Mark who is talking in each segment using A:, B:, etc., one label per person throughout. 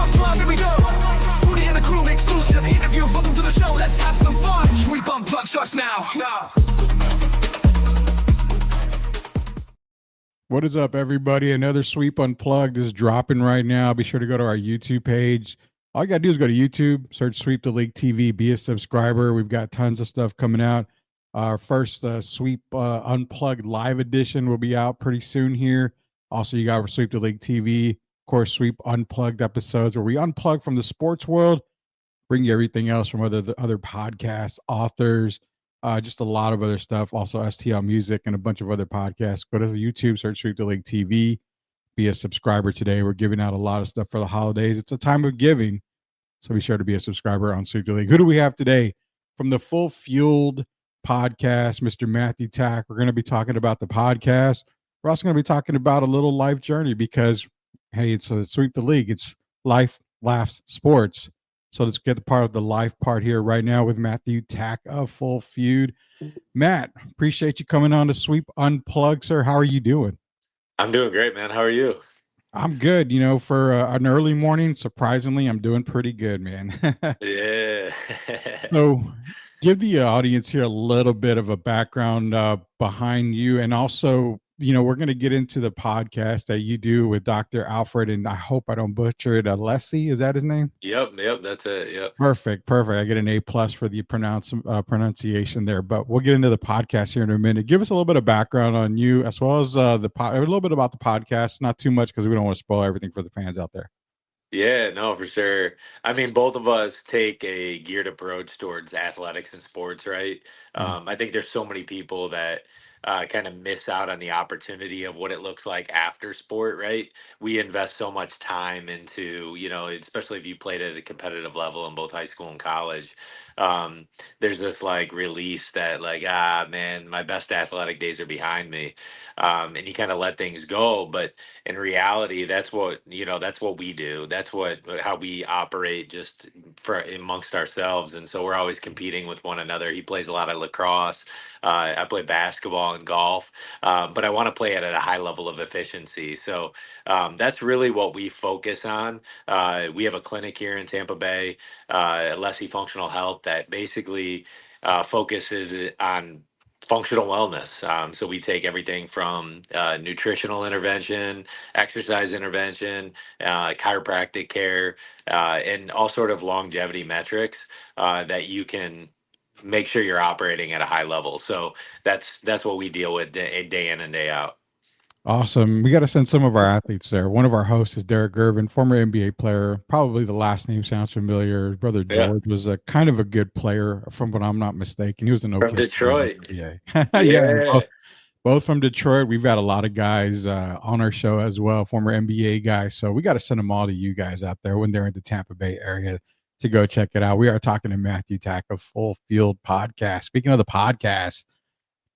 A: Unplugged, here we go. Booty and the crew, exclusive interview. Welcome to the show, let's have some fun. Sweep Unplugged starts now.
B: What is up, everybody? Another Sweep Unplugged is dropping right now. Be sure to go to our YouTube page. All you got to do is go to YouTube, search Sweep the League TV, be a subscriber. We've got tons of stuff coming out. Our first Sweep Unplugged live edition will be out pretty soon here. Also, you got Sweep the League TV, of course, Sweep Unplugged episodes where we unplug from the sports world, bring you everything else from other podcasts, authors, just a lot of other stuff. Also, STL Music and a bunch of other podcasts. Go to the YouTube, search Sweep the League TV, be a subscriber today. We're giving out a lot of stuff for the holidays. It's a time of giving, so be sure to be a subscriber on Sweep the League. Who do we have today? From the Full Fueled podcast, Mr. Matthew Tack. We're going to be talking about the podcast. We're also going to be talking about a little life journey because, hey, it's a Sweep the League. It's life, laughs, sports. So let's get the part of the life part here right now with Matthew Tack of Full Feud. Matt, appreciate you coming on to Sweep Unplugged, sir. How are you doing?
C: I'm doing great, man. How are you?
B: I'm good. You know, for an early morning, surprisingly, I'm doing pretty good, man.
C: Yeah.
B: So give the audience here a little bit of a background behind you. And also, you know, we're going to get into the podcast that you do with Dr. Alfred, and I hope I don't butcher it. Alessi, is that his name?
C: Yep, that's it. Yep.
B: Perfect. I get an A+ for the pronunciation there, but we'll get into the podcast here in a minute. Give us a little bit of background on you, as well as a little bit about the podcast. Not too much because we don't want to spoil everything for the fans out there.
C: Yeah, no, for sure. I mean, both of us take a geared approach towards athletics and sports, right? I think there's so many people that kind of miss out on the opportunity of what it looks like after sport, right? We invest so much time into, especially if you played at a competitive level in both high school and college. Um, there's this like release that like, man, my best athletic days are behind me. And you kind of let things go. But in reality, that's what we do. That's how we operate just for amongst ourselves. And so we're always competing with one another. He plays a lot of lacrosse. I play basketball and golf, but I want to play it at a high level of efficiency. So that's really what we focus on. We have a clinic here in Tampa Bay, Lessie Functional Health, that basically focuses on functional wellness. So we take everything from nutritional intervention, exercise intervention, chiropractic care, and all sort of longevity metrics that you can make sure you're operating at a high level. So that's what we deal with day in and day out.
B: Awesome. We got to send some of our athletes there. One of our hosts is Derek Gervin, former NBA player. Probably the last name sounds familiar. His brother George was a kind of a good player, from what I'm not mistaken. He was an okay
C: From Detroit.
B: player.
C: Yeah.
B: Both from Detroit. We've got a lot of guys on our show as well, former NBA guys. So we got to send them all to you guys out there when they're in the Tampa Bay area to go check it out. We are talking to Matthew Tack of Full Field Podcast. Speaking of the podcast,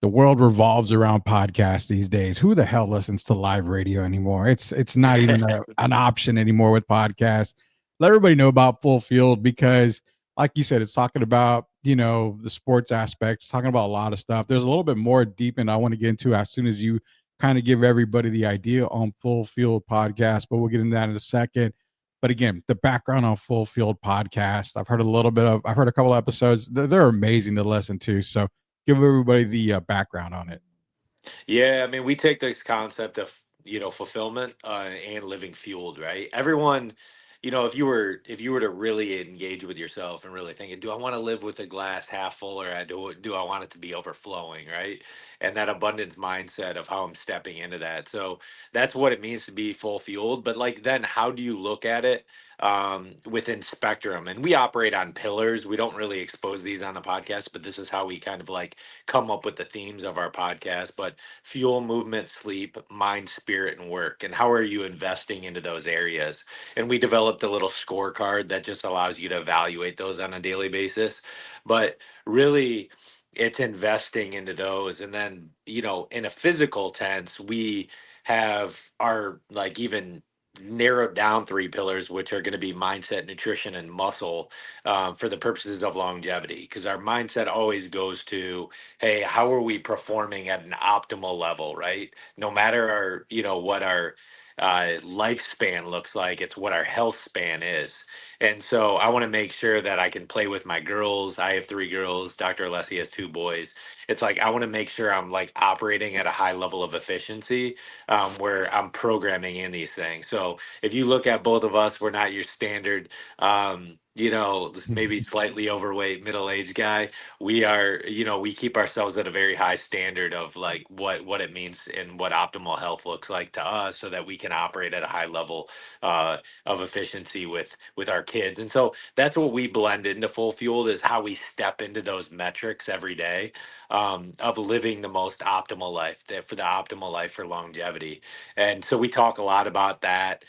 B: the world revolves around podcasts these days. Who the hell listens to live radio anymore? It's not even an option anymore with podcasts. Let everybody know about Full Field because, like you said, it's talking about, the sports aspects, talking about a lot of stuff. There's a little bit more deep in I want to get into as soon as you kind of give everybody the idea on Full Field Podcast, but we'll get into that in a second. But again, the background on Full Field Podcast, I've heard a couple episodes. They're amazing to listen to. So give everybody the background on it.
C: Yeah, I mean, we take this concept of fulfillment and living fueled, right? Everyone, if you were to really engage with yourself and really thinking, do I want to live with a glass half full, or do I want it to be overflowing, right? And that abundance mindset of how I'm stepping into that. So that's what it means to be full fueled. But like, then how do you look at it within spectrum? And we operate on pillars. We don't really expose these on the podcast, but this is how we kind of like come up with the themes of our podcast. But fuel, movement, sleep, mind, spirit, and work. And how are you investing into those areas? And we developed a little scorecard that just allows you to evaluate those on a daily basis. But really, it's investing into those. And then, in a physical tense, we have our like even narrowed down three pillars, which are going to be mindset, nutrition, and muscle, for the purposes of longevity. Because our mindset always goes to, hey, how are we performing at an optimal level, right? No matter what our lifespan looks like. It's what our health span is. And so I want to make sure that I can play with my girls. I have 3 girls. Dr. Alessi has 2 boys. It's like I want to make sure I'm like operating at a high level of efficiency, where I'm programming in these things. So if you look at both of us, we're not your standard, maybe slightly overweight middle-aged guy. We are, we keep ourselves at a very high standard of like what it means and what optimal health looks like to us, so that we can operate at a high level of efficiency with our kids. And so that's what we blend into Full Fueled, is how we step into those metrics every day, of living the most optimal life, for the optimal life for longevity. And so we talk a lot about that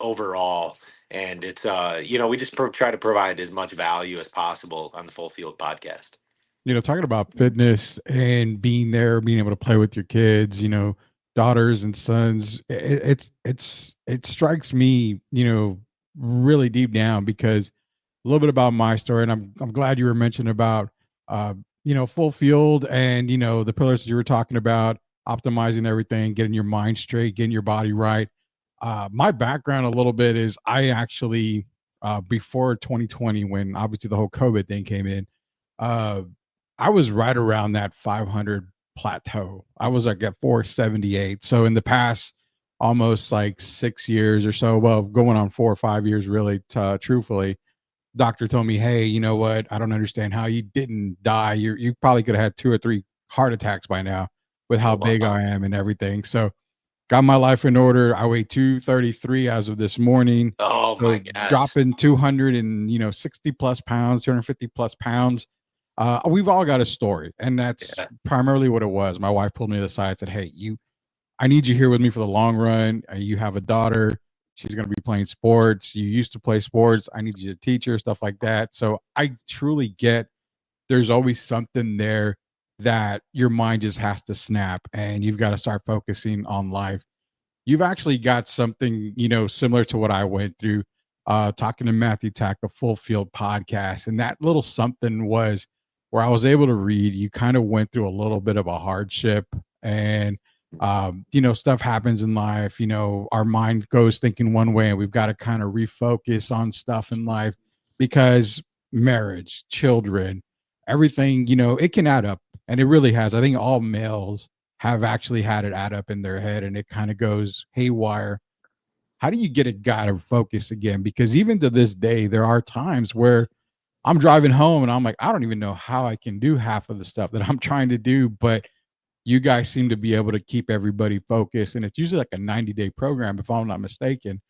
C: overall. And it's we just try to provide as much value as possible on the Full Field podcast.
B: Talking about fitness and being there, being able to play with your kids, daughters and sons, it strikes me, really deep down, because a little bit about my story, and I'm glad you were mentioning about Full Field, and the pillars that you were talking about, optimizing everything, getting your mind straight, getting your body right. My background a little bit is I actually before 2020, when obviously the whole COVID thing came in, uh, I was right around that 500 plateau. I was like at 478. So in the past almost like 6 years or so, well, going on 4 or 5 years, really, truthfully, doctor told me, hey, you know what? I don't understand how you didn't die. You probably could have had 2 or 3 heart attacks by now with how
C: Oh,
B: big
C: wow.
B: I am and everything. So got my life in order. I weigh 233 as of this morning.
C: Oh my
B: So
C: gosh.
B: dropping 200 and 60 plus pounds, 250 plus pounds. We've all got a story, and that's
C: Yeah.
B: primarily what it was. My wife pulled me to the side and said, hey, I need you here with me for the long run. You have a daughter. She's going to be playing sports. You used to play sports. I need you to teach her, stuff like that. So I truly get there's always something there that your mind just has to snap, and you've got to start focusing on life. You've actually got something, similar to what I went through, talking to Matthew Tack, the Full Field podcast. And that little something was where I was able to read. You kind of went through a little bit of a hardship, and, stuff happens in life. Our mind goes thinking one way, and we've got to kind of refocus on stuff in life, because marriage, children, everything, it can add up. And it really has. I think all males have actually had it add up in their head, and it kind of goes haywire. How do you get a guy to focus again? Because even to this day, there are times where I'm driving home and I'm like, I don't even know how I can do half of the stuff that I'm trying to do, but you guys seem to be able to keep everybody focused. And it's usually like a 90-day program, if I'm not mistaken.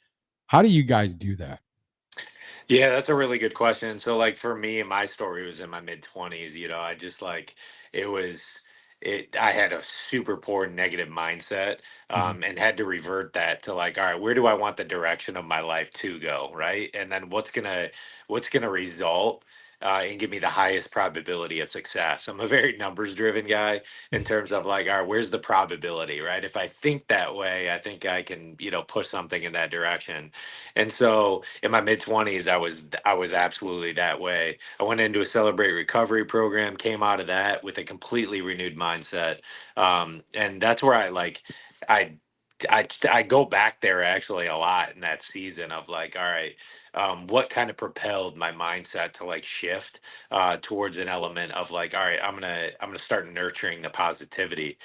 B: How do you guys do that?
C: Yeah, that's a really good question. So, like, for me, my story was in my mid 20s. I just like it was it. I had a super poor negative mindset,
B: Mhm.
C: and had to revert that to like, all right, where do I want the direction of my life to go, right? And then what's gonna result. And give me the highest probability of success. I'm a very numbers driven guy in terms of like, all right, where's the probability, right? If I think that way, I think I can, push something in that direction. And so in my mid 20s, I was absolutely that way. I went into a Celebrate Recovery program, came out of that with a completely renewed mindset. And that's where I I go back there actually a lot in that season of like, all right, what kind of propelled my mindset to like shift towards an element of like, all right, I'm gonna start nurturing the positivity.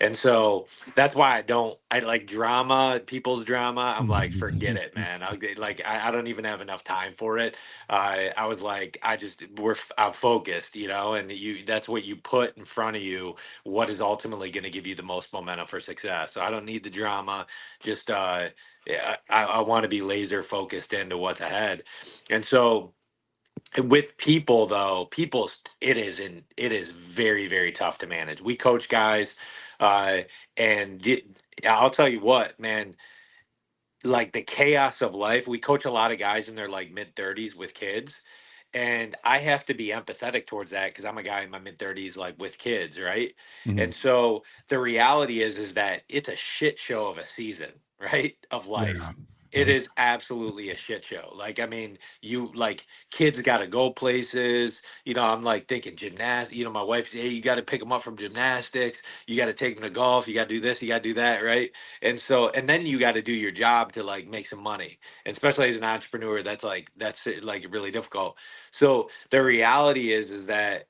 C: And so that's why I like drama, people's drama. I'm like, forget it, man. I don't even have enough time for it. I was like, I'm focused, and that's what you put in front of you, what is ultimately going to give you the most momentum for success. So I don't need the drama. Just, yeah, I want to be laser focused into what's ahead. And so, with people though, it is very, very tough to manage. We coach guys, uh and I'll tell you what, man, like the chaos of life. We coach a lot of guys in their like mid 30s with kids, and I have to be empathetic towards that because I'm a guy in my mid 30s like with kids, right?
B: Mhm.
C: And so the reality is that it's a shit show of a season, right, of
B: Yeah.
C: life. It is absolutely a shit show. Like, I mean, you like kids got to go places. You know, I'm like thinking gymnastics. You know, my wife, hey, you got to pick them up from gymnastics. You got to take them to golf. You got to do this. You got to do that, right? And so, and then you got to do your job to like make some money. And especially as an entrepreneur, that's like really difficult. So the reality is that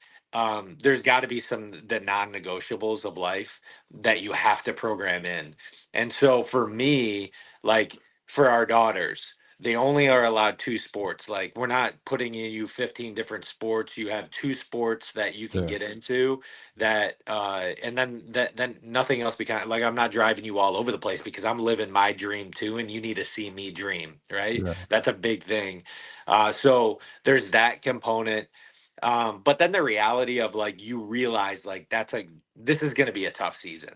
C: there's got to be some the non-negotiables of life that you have to program in. And so for me, like for our daughters, they only are allowed two sports. Like we're not putting in you 15 different sports. You have two sports that you can
B: Yeah.
C: get into that and then nothing else become like I'm not driving you all over the place because I'm living my dream too and you need to see me dream, right?
B: Yeah.
C: That's a big thing. So there's that component. But then the reality of like you realize like that's like this is going to be a tough season.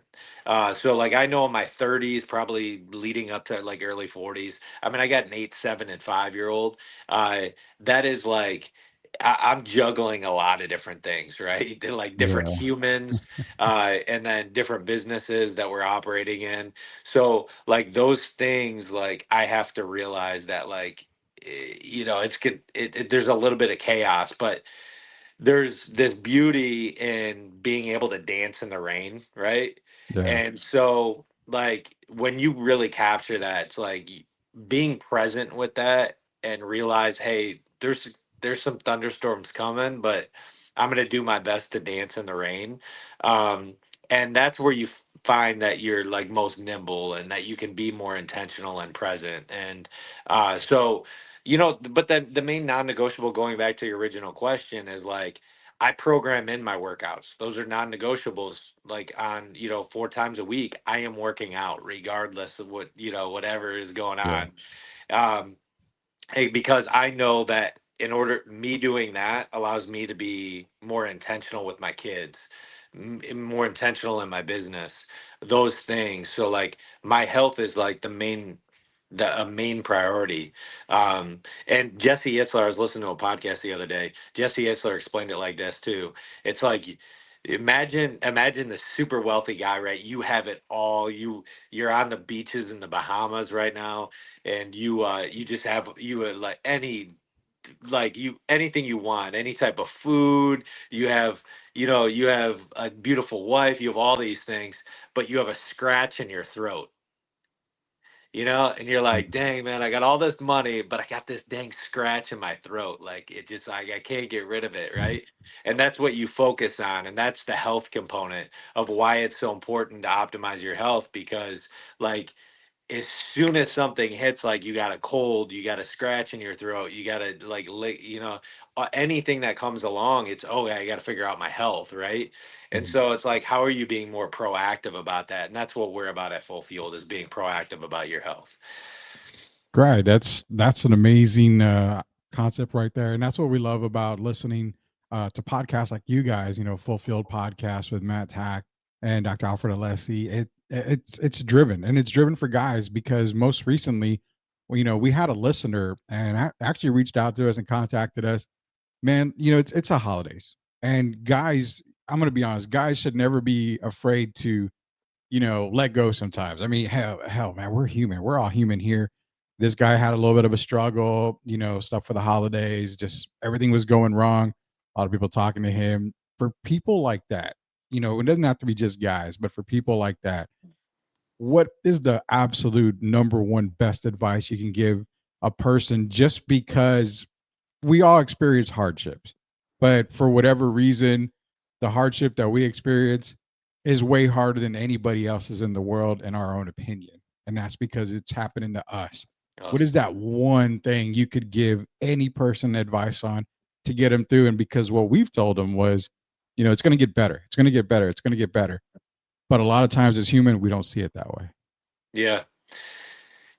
C: So like I know in my 30s, probably leading up to like early 40s. I mean, I got an 8, 7, and 5 year old. That is like I'm juggling a lot of different things, right? They're like different
B: Yeah.
C: humans, and then different businesses that we're operating in. So like those things, like I have to realize that like you know it's good. There's a little bit of chaos, but there's this beauty in being able to dance in the rain, right?
B: Yeah.
C: And so, like, when you really capture that, it's like being present with that and realize, hey, there's some thunderstorms coming, but I'm gonna do my best to dance in the rain. Um, and that's where you find that you're like most nimble and that you can be more intentional and present. And so you know, but the main non-negotiable, going back to your original question, is like I program in my workouts. Those are non-negotiables. Like on, you know, 4 times a week, I am working out regardless of what, you know, whatever is going
B: Yeah.
C: on. Um, Hey, because I know that in order me doing that allows me to be more intentional with my kids, more intentional in my business, those things. So like my health is like the a main priority. And Jesse Itzler, I was listening to a podcast the other day. Jesse Itzler explained it like this too. It's like imagine the super wealthy guy, right? You have it all. You're on the beaches in the Bahamas right now and you just have you like any like you anything you want, any type of food. You have, you know, you have a beautiful wife, you have all these things, but you have a scratch in your throat, you know, and you're like, dang man, I got all this money but I got this dang scratch in my throat. Like it just I can't get rid of it, right? And that's what you focus on, and that's the health component of why it's so important to optimize your health. Because like as soon as something hits, like you got a cold, you got a scratch in your throat, you got to like lick, you know, anything that comes along, it's oh, I got to figure out my health, right? And
B: Mhm.
C: so it's like, how are you being more proactive about that? And that's what we're about at Full Field, is being proactive about your health.
B: Great. That's an amazing concept right there, and that's what we love about listening to podcasts like you guys. You know, Fulfilled podcast with Matt Tack and Dr. Alfred Alessi. It's driven, and it's driven for guys because most recently, well, you know, we had a listener and actually reached out to us and contacted us. Man, you know, it's a holidays, and guys, I'm gonna be honest, guys should never be afraid to, you know, let go sometimes. I mean, hell, man, we're human. We're all human here. This guy had a little bit of a struggle, you know, stuff for the holidays, just everything was going wrong. A lot of people talking to him. For people like that, you know, it doesn't have to be just guys, but for people like that, what is the absolute number one best advice you can give a person just because we all experience hardships, but for whatever reason, the hardship that we experience is way harder than anybody else's in the world, in our own opinion. And that's because it's happening to us. What is
C: Us.
B: that one thing you could give any person advice on to get them through? And because what we've told them was, you know, it's going to get better. It's going to get better. It's going to get better. But a lot of times as human, we don't see it that way.
C: Yeah.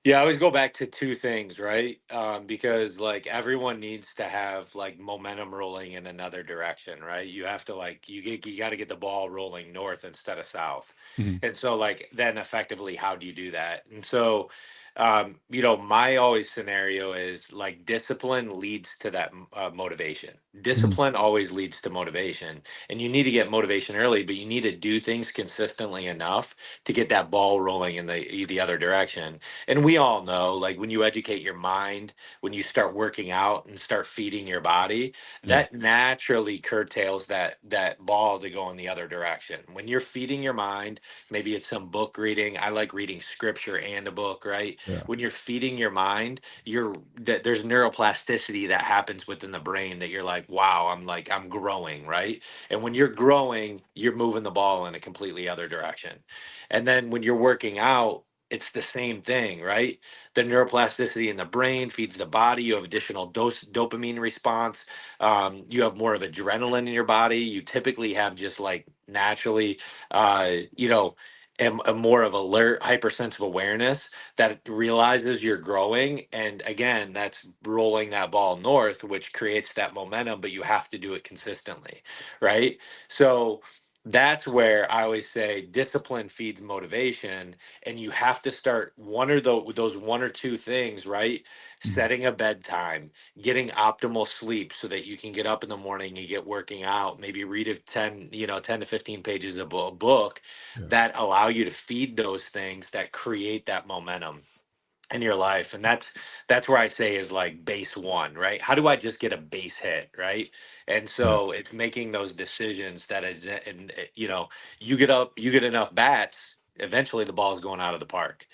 C: Yeah, I always go back to two things, right? Because like everyone needs to have like momentum rolling in another direction, right? You have to like you got to get the ball rolling north instead of south,
B: Mhm.
C: and so like then effectively, how do you do that? And so My always scenario is like discipline leads to that motivation.
B: Mhm.
C: Discipline always leads to motivation, and you need to get motivation early, but you need to do things consistently enough to get that ball rolling in the other direction. And we all know, like when you educate your mind, when you start working out and start feeding your body,
B: Yeah.
C: that naturally curtails that ball to go in the other direction. When you're feeding your mind, maybe it's some book reading. I like reading scripture and a book, right?
B: Yeah.
C: When you're feeding your mind, there's neuroplasticity that happens within the brain that you're like, wow, I'm growing, right? And when you're growing, you're moving the ball in a completely other direction. And then when you're working out, it's the same thing, right? The neuroplasticity in the brain feeds the body. You have additional dopamine response. You have more of adrenaline in your body. You typically have just like naturally, uh, you know, a more of alert, hypersensitive awareness that realizes you're growing. And again, that's rolling that ball north, which creates that momentum, but you have to do it consistently, right? So that's where I always say discipline feeds motivation, and you have to start one or those one or two things, right?
B: Mhm.
C: Setting a bedtime, getting optimal sleep so that you can get up in the morning and get working out, maybe read 10 to 15 pages of a book
B: Yeah.
C: that allow you to feed those things that create that momentum in your life. And that's where I say is like base one, right? How do I just get a base hit, right? And
B: Yeah.
C: so it's making those decisions that it's, and you get up, you get enough bats, eventually the ball's going out of the park.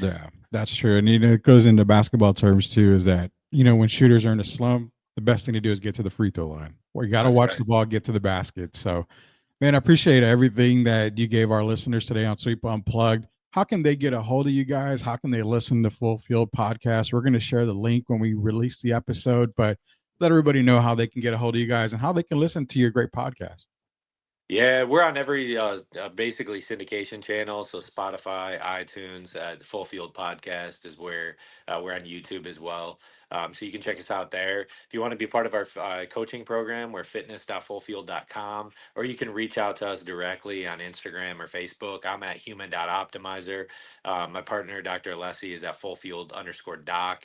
B: Yeah, that's true. And it goes into basketball terms too, is that, when shooters are in a slump, the best thing to do is get to the free throw line. Or you got to
C: That's
B: watch
C: right.
B: the ball get to the basket. So, man, I appreciate everything that you gave our listeners today on Sweep Unplugged. How can they get a hold of you guys? How can they listen to Full Field Podcast? We're going to share the link when we release the episode, but let everybody know how they can get a hold of you guys and how they can listen to your great podcast.
C: Yeah, we're on every basically syndication channel. So Spotify, iTunes, the Full Field Podcast is where we're on YouTube as well. So you can check us out there. If you want to be part of our coaching program, we're fitness.fullfield.com, or you can reach out to us directly on Instagram or Facebook. I'm at human.optimizer. My partner, Dr. Alessi, is at fullfield_doc.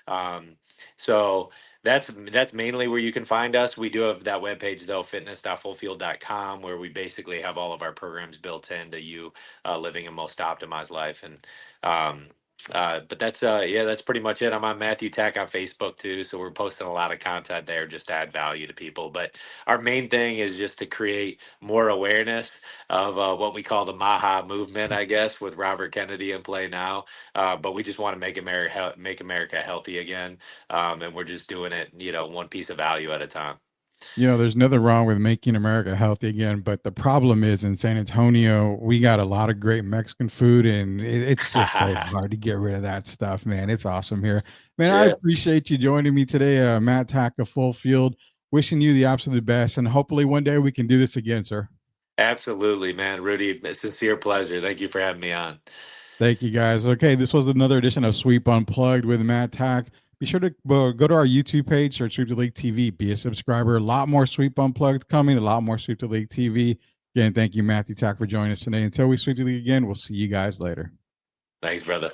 C: Um, so that's mainly where you can find us. We do have that webpage though, fitness.fullfield.com, where we basically have all of our programs built into you living a most optimized life. And um, but that's pretty much it. I'm on Matthew Tack on Facebook too, so we're posting a lot of content there just to add value to people. But our main thing is just to create more awareness of what we call the Maha movement, I guess, with Robert Kennedy in play now. But we just want to make America healthy again, and we're just doing it, one piece of value at a time.
B: There's nothing wrong with making America healthy again, but the problem is in San Antonio, we got a lot of great Mexican food, and it's just so hard to get rid of that stuff, man. It's awesome here, man. I
C: Yeah,
B: appreciate you joining me today, Matt Tack of Full Field. Wishing you the absolute best, and hopefully one day we can do this again, sir.
C: absolutely, man. Rudy, sincere pleasure. Thank you for having me on.
B: Thank you, guys. Okay, this was another edition of Sweep Unplugged with Matt Tack. Be sure to go to our YouTube page, search Sweep the League TV, be a subscriber. A lot more Sweep Unplugged coming, a lot more Sweep the League TV. Again, thank you, Matthew Tack, for joining us today. Until we sweep the league again, we'll see you guys later.
C: Thanks, brother.